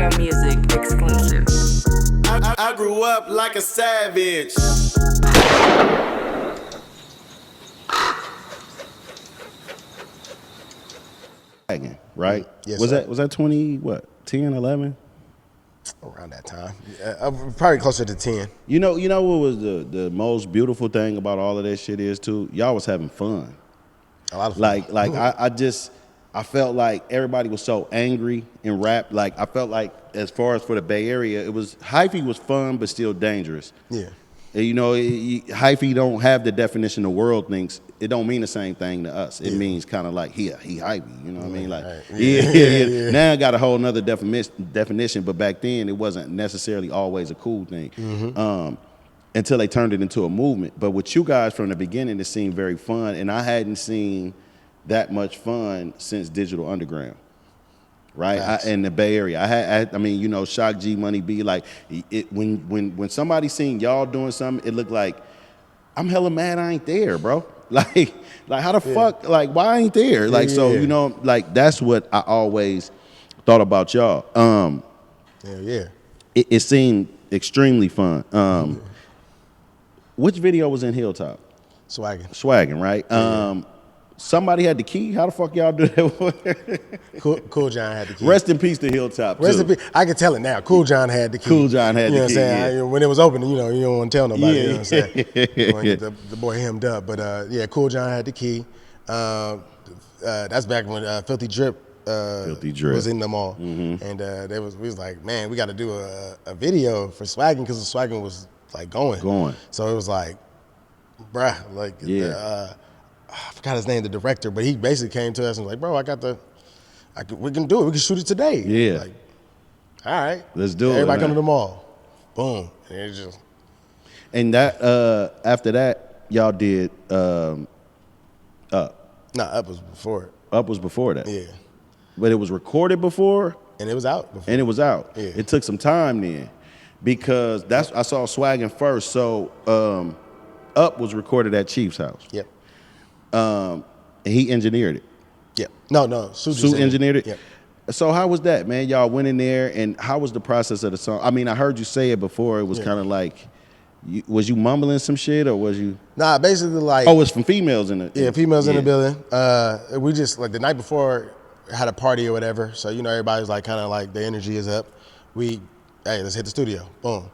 Instagram Music exclusive. I grew up like a savage. Right? Yes, was sir. that 20 what 10, 11? Around that time, probably closer to 10. You know what was the most beautiful thing about all of that shit is too? Y'all was having fun. A lot of fun. Like I felt like everybody was so angry in rap. Like I felt like as far as for the Bay Area, it was hyphy was fun but still dangerous. Yeah. And, you know, hyphy don't have the definition the world thinks. It don't mean the same thing to us. It means kind of like he hyphy. You know what I mean? Like right. yeah. Now I got a whole nother definition, but back then it wasn't necessarily always a cool thing. Until they turned it into a movement. But with you guys from the beginning, it seemed very fun, and I hadn't seen that much fun since Digital Underground. Right, in the Bay Area, I mean, you know, Shock G, Money B, like, when somebody seen y'all doing something, it looked like I'm hella mad I ain't there, bro. Like how the fuck, like, why I ain't there? Like, so you know, like that's what I always thought about y'all. It seemed extremely fun. Which video was in Hilltop? Swagen, right? Somebody had the key. How the fuck y'all do that? Cool John had the key. Rest in peace to Hilltop. Rest in peace. I can tell it now. Cool John had the key. Cool John had you know the key. What I'm saying? Yeah. When it was open, you know, you don't want to tell nobody. Yeah. You know what I'm saying? You want to get the boy hemmed up. But yeah, Cool John had the key. That's back when Filthy Drip was in the mall, and we was like, man, we got to do a video for Swagen because the Swagen was like going. So it was like, bruh, like I forgot his name, the director, but he basically came to us and was like, bro, we can do it. We can shoot it today. Yeah. Like, all right. Let's do it. Everybody come to the mall. Boom. And it just. And that after that, y'all did Up. Nah, Up was before it. Up was before that. Yeah. But it was recorded before. And it was out before. And it was out. Yeah. It took some time then. Because I saw Swaggin' first. So Up was recorded at Chief's house. Yep. And he engineered it. Yep. No. Sue engineered it? Yep. So how was that, man? Y'all went in there, and how was the process of the song? I mean, I heard you say it before. It was kind of like, was you mumbling some shit, or was you? Nah, basically like. Oh, it's from females in the. Yeah, females in the building. We just, like the night before, had a party or whatever. So, you know, everybody's like kind of like the energy is up. Hey, let's hit the studio. Boom.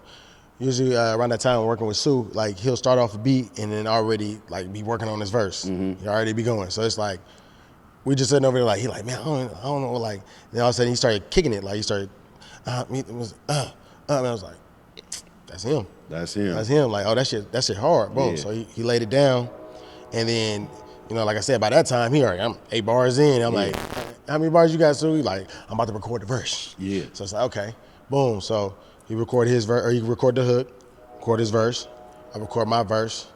Usually around that time, working with Sue, like he'll start off a beat and then already like be working on his verse. He already be going. So it's like, we just sitting over there like, he like, man, I don't know, like, then all of a sudden he started kicking it. Like he started, and I was like, that's him. That's him. That's him. Like, oh, that shit hard. Boom. Yeah. So he laid it down. And then, you know, like I said, by that time, I'm 8 bars in. I'm like, how many bars you got, Sue? He like, I'm about to record the verse. Yeah. So it's like, okay. Boom. So he recorded his verse, or he recorded the hook, record his verse. I record my verse.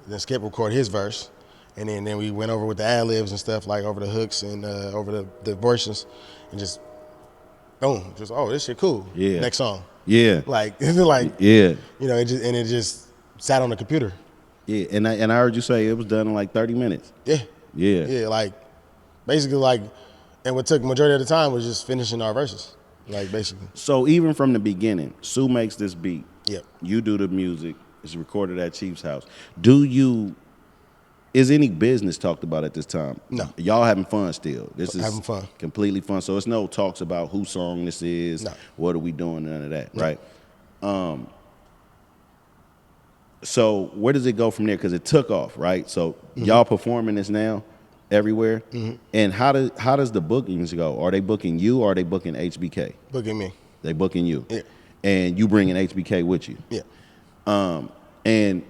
Then Skip record his verse. And then we went over with the ad-libs and stuff, like over the hooks and over the verses. And just, boom. Just, oh, this shit cool. Yeah. Next song. Yeah. Like, it's like, yeah. You know, it just sat on the computer. Yeah, and I heard you say it was done in like 30 minutes. Yeah. Yeah. Yeah, like, basically like, and what took majority of the time was just finishing our verses, like basically. So even from the beginning, Sue makes this beat. Yep. You do the music. It's recorded at Chief's house. Is any business talked about at this time? No. Y'all having fun still? This is having fun. Completely fun. So it's no talks about whose song this is. No. What are we doing? None of that, No. right? So where does it go from there? Because it took off, right? So y'all performing this now everywhere. And how does the bookings go? Are they booking you or are they booking HBK? Booking me. They booking you. Yeah. And you bringing HBK with you. Yeah. And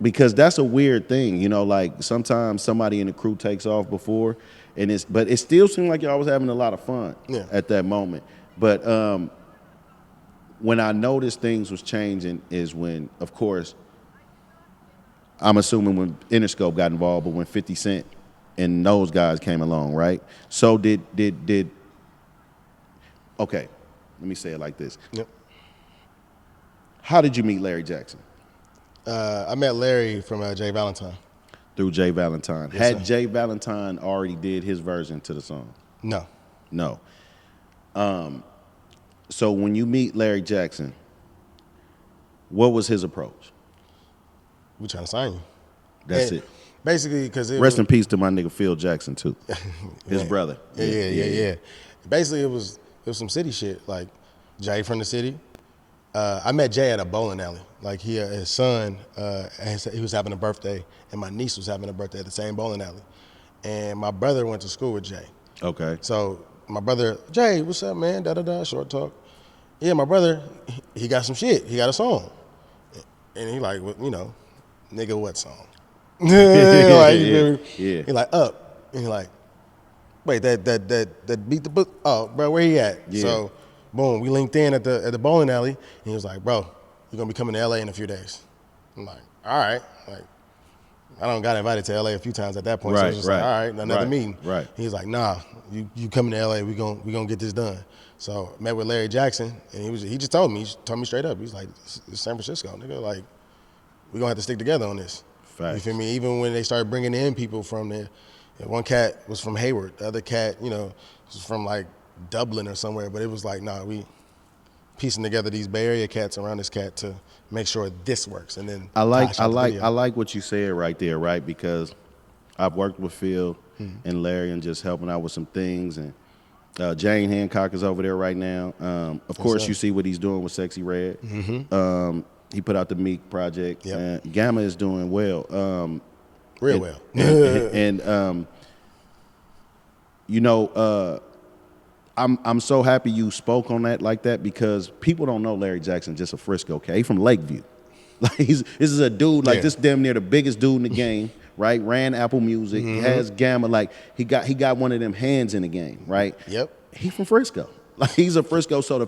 because that's a weird thing, you know, like sometimes somebody in the crew takes off before, but it still seemed like y'all was having a lot of fun at that moment. But when I noticed things was changing is when, of course, I'm assuming when Interscope got involved, but when 50 Cent and those guys came along, right? So did okay, let me say it like this. Yep. How did you meet Larry Jackson? I met Larry from Jay Valentine. Through Jay Valentine. Yes, Had sir. Jay Valentine already did his version to the song? No. No. So when you meet Larry Jackson, what was his approach? We trying to sign you. That's And it. Basically, because Rest in peace to my nigga Phil Jackson too, his Yeah. brother. Yeah. Basically, it was some city shit. Like Jay from the city. I met Jay at a bowling alley. Like his son, he was having a birthday, and my niece was having a birthday at the same bowling alley. And my brother went to school with Jay. Okay. So my brother, Jay, what's up, man? Da da da. Short talk. Yeah, my brother, he got some shit. He got a song, and he like, well, nigga, what song? Yeah. He like up, and he like, wait, that beat the book. Oh, bro, where he at? Yeah. So, boom, we linked in at the bowling alley, and he was like, bro, you're gonna be coming to LA in a few days. I'm like, all right. Like, I don't got invited to LA a few times at that point, so it was just like, all right, another meeting. Right. He's like, nah, you coming to LA, we gonna get this done. So met with Larry Jackson, and he just told me straight up. He's like, it's San Francisco, nigga. Like, we gonna have to stick together on this. Facts. You feel me? Even when they started bringing in people from there, one cat was from Hayward, the other cat, was from like Dublin or somewhere. But it was like, nah, we piecing together these Bay Area cats around this cat to make sure this works. And then I like what you said right there, right? Because I've worked with Phil and Larry and just helping out with some things, and Jane Hancock is over there right now. Of course, you see what he's doing with Sexy Red. He put out the Meek project. Yep. Gamma is doing well. Real well. I'm so happy you spoke on that like that, because people don't know Larry Jackson just a Frisco cat. He from Lakeview. Like this is a dude like this damn near the biggest dude in the game, right? Ran Apple Music, has Gamma, like he got one of them hands in the game, right? Yep. He from Frisco. Like he's a Frisco, so the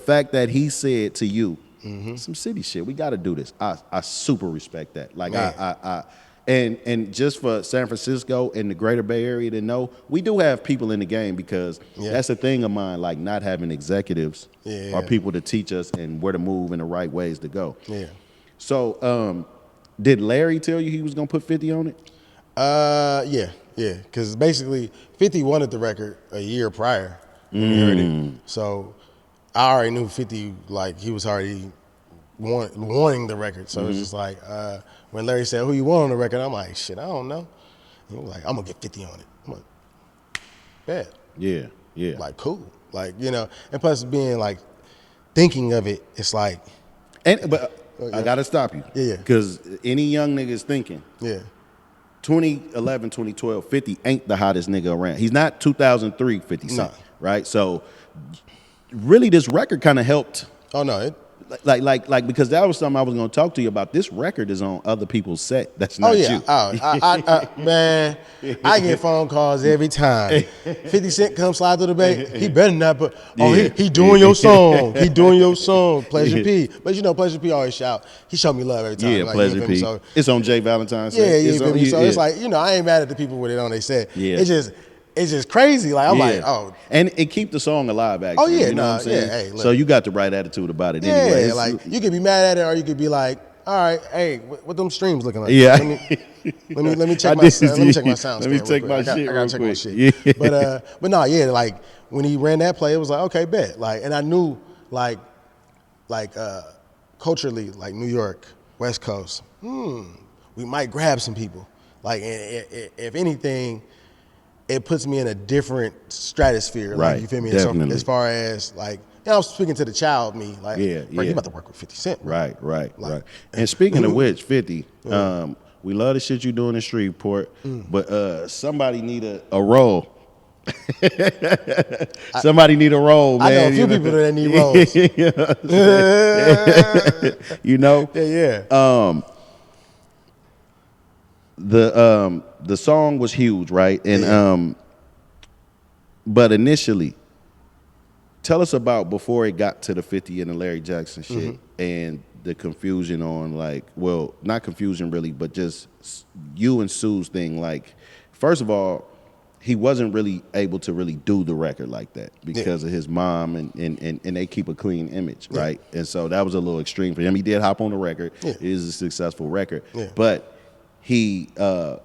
fact that he said to you, some city shit, we got to do this. I super respect that. Like and just for San Francisco and the greater Bay Area to know, we do have people in the game, because that's a thing of mine, like not having executives or people to teach us and where to move and the right ways to go. Yeah. So did Larry tell you he was going to put 50 on it? Yeah. Because basically 50 wanted the record a year prior when we heard it. So I already knew 50, like he was already wanting the record. So it's just like, when Larry said, who you want on the record? I'm like, shit, I don't know. He was like, I'm going to get 50 on it. I'm like, bet. Yeah. Like, cool. Like, and plus being like, thinking of it, it's like. But I got to stop you. Yeah. Because any young niggas thinking. Yeah. 2011, 2012, 50 ain't the hottest nigga around. He's not 2003 50 Cent, right? So really this record kind of helped. Oh, no. Like because that was something I was going to talk to you about. This record is on other people's set. That's not you. Man, I get phone calls every time. 50 Cent come slide through the bay. He better not put. Oh, he doing your song. He doing your song. Pleasure P. But Pleasure P always shout. He show me love every time. Yeah, like, Pleasure P. So, it's on Jay Valentine's set. So it's like, I ain't mad at the people with it on they set. Yeah. It's just crazy. Like I'm like, oh, and it keep the song alive. Actually, yeah, you know what I'm saying? Yeah, hey, look. So you got the right attitude about it. Anyway. Yeah, like you could be mad at it, or you could be like, all right, hey, what them streams looking like? Yeah. Let me check my sound. Let me check my shit. I gotta check my shit. Yeah. But no, yeah, like when he ran that play, it was like, okay, bet. Like, and I knew like culturally, like New York, West Coast, we might grab some people. Like, if anything, it puts me in a different stratosphere. Right. Like, you feel me? Definitely. So as far as like, I was speaking to the child me, like, bro, you about to work with 50 Cent, bro. Right. And speaking of which, 50, we love the shit you do in the Shreveport, but somebody need a role. Somebody need a role, man. I know a few people that need roles. You know? Yeah. The song was huge, right? And but initially, tell us about before it got to the 50 and the Larry Jackson shit and the confusion on, like, well, not confusion really, but just you and Sue's thing. Like, first of all, he wasn't really able to really do the record like that because of his mom, and they keep a clean image, right? And so that was a little extreme for him. He did hop on the record. It is a successful record. But he,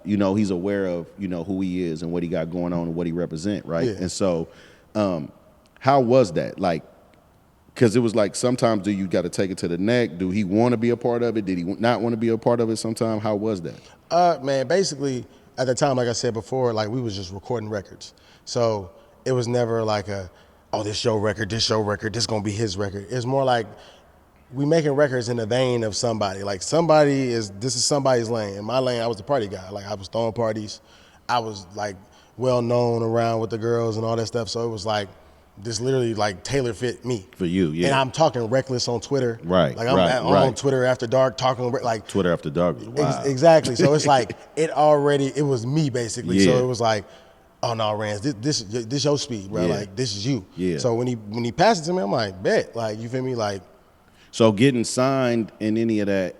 he's aware of, who he is and what he got going on and what he represent, right? And so how was that? Like, Because it was like sometimes do you got to take it to the neck? Do he want to be a part of it? Did he not want to be a part of it sometime? How was that? Man, basically at the time, like I said before, like we was just recording records. So it was never like this your record, this gonna be his record. It's more like we making records in the vein of somebody. Like this is somebody's lane. In my lane, I was the party guy. Like I was throwing parties. I was like well known around with the girls and all that stuff. So it was like this literally like tailor fit me. For you, yeah. And I'm talking reckless on Twitter. Right, Like I'm on Twitter after dark talking like Twitter after dark. Wow. Exactly. So it's like it was me basically. Yeah. So it was like, oh no, Rance, this your speed, bro. Yeah. Like this is you. Yeah. So when he passed it to me, I'm like, bet. Like you feel me? Like So getting signed in any of that,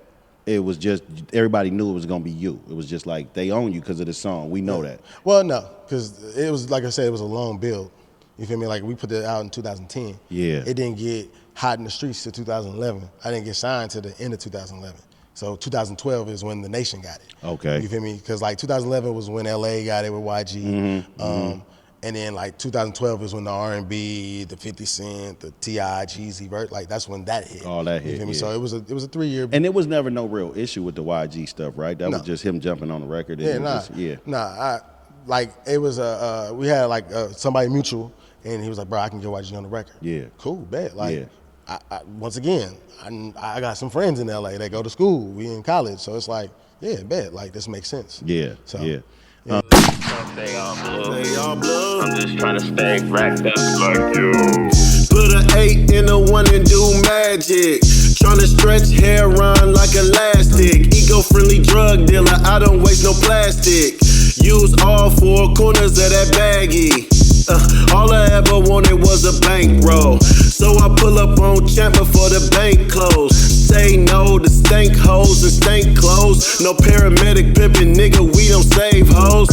it was just everybody knew it was gonna be you. It was just like they own you because of the song. We know that. Well, no, because it was like I said, it was a long build. You feel me? Like we put that out in 2010. Yeah. It didn't get hot in the streets till 2011. I didn't get signed till the end of 2011. So 2012 is when the nation got it. Okay. You feel me? Because like 2011 was when LA got it with YG. And then like 2012 is when the R&B, the 50 Cent, the T.I., Jeezy, like that's when that hit. All that hit, You feel me? yeah. So it was a 3-year. And it was never no real issue with the YG stuff, right? That No. was just him jumping on the record. And Yeah, it nah. was just, yeah. Nah, it was we had like somebody mutual, and he was like, bro, I can get YG on the record. Yeah. Cool, bet. Like, Yeah. once again, I got some friends in LA. They go to school. We in college, so it's like, yeah, bet. Like this makes sense. Yeah, So, yeah. Stay all blue. I'm just trying to stay racked up like you. Put an 8 in a 1 and do magic. Tryna stretch hair on like elastic. Eco-friendly drug dealer, I don't waste no plastic. Use all 4 corners of that baggie. All I ever wanted was a bankroll. So I pull up on Champ before the bank close. Say no to stank hoes and stank clothes. No paramedic pimpin', nigga, we don't save hoes.